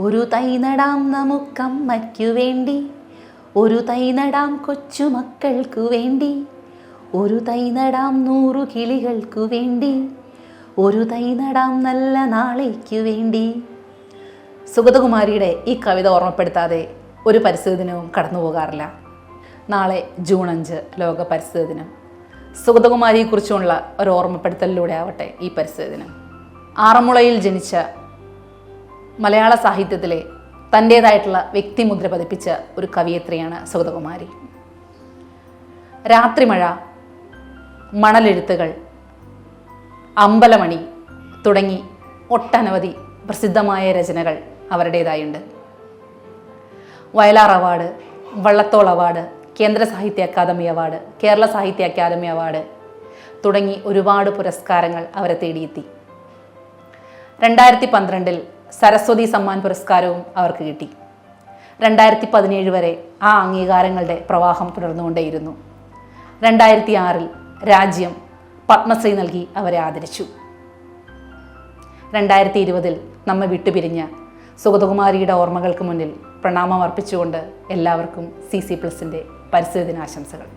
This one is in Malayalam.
ഒരു തൈ നടാം നമുക്കമ്മയ്ക്കു വേണ്ടി, ഒരു തൈ നടാം കൊച്ചുമക്കൾക്കു വേണ്ടി, ഒരു തൈ നടാം 100 കിളികൾക്കു വേണ്ടി, ഒരു തൈ നടാം നല്ല നാളേക്കു വേണ്ടി. സുഗതകുമാരിയുടെ ഈ കവിത ഓർമ്മപ്പെടുത്താതെ ഒരു പരിസ്ഥിതി ദിനവും കടന്നു പോകാറില്ല. നാളെ ജൂൺ 5 ലോക പരിസ്ഥിതി ദിനം. സുഗതകുമാരിയെക്കുറിച്ചുള്ള ഒരു ഓർമ്മപ്പെടുത്തലിലൂടെ ആവട്ടെ ഈ പരിസ്ഥിതി ദിനം. ആറന്മുളയിൽ ജനിച്ച മലയാള സാഹിത്യത്തിലെ തൻ്റേതായിട്ടുള്ള വ്യക്തിമുദ്ര പതിപ്പിച്ച ഒരു കവയിത്രിയാണ് സുഗതകുമാരി. രാത്രിമഴ, മണലെഴുത്തുകൾ, അമ്പലമണി തുടങ്ങി ഒട്ടനവധി പ്രസിദ്ധമായ രചനകൾ അവരുടേതായുണ്ട്. വയലാർ അവാർഡ്, വള്ളത്തോൾ അവാർഡ്, കേന്ദ്ര സാഹിത്യ അക്കാദമി അവാർഡ്, കേരള സാഹിത്യ അക്കാദമി അവാർഡ് തുടങ്ങി ഒരുപാട് പുരസ്കാരങ്ങൾ അവരെ തേടിയെത്തി. 2012 സരസ്വതി സമ്മാൻ പുരസ്കാരവും അവർക്ക് കിട്ടി. 2017 വരെ ആ അംഗീകാരങ്ങളുടെ പ്രവാഹം തുടർന്നുകൊണ്ടേയിരുന്നു. 2006 രാജ്യം പത്മശ്രീ നൽകി അവരെ ആദരിച്ചു. 2020 നമ്മെ വിട്ടുപിരിഞ്ഞ സുഗതകുമാരിയുടെ ഓർമ്മകൾക്ക് മുന്നിൽ പ്രണാമം അർപ്പിച്ചുകൊണ്ട് എല്ലാവർക്കും CC+ന്റെ പരിസ്ഥിതി ദിനാശംസകൾ.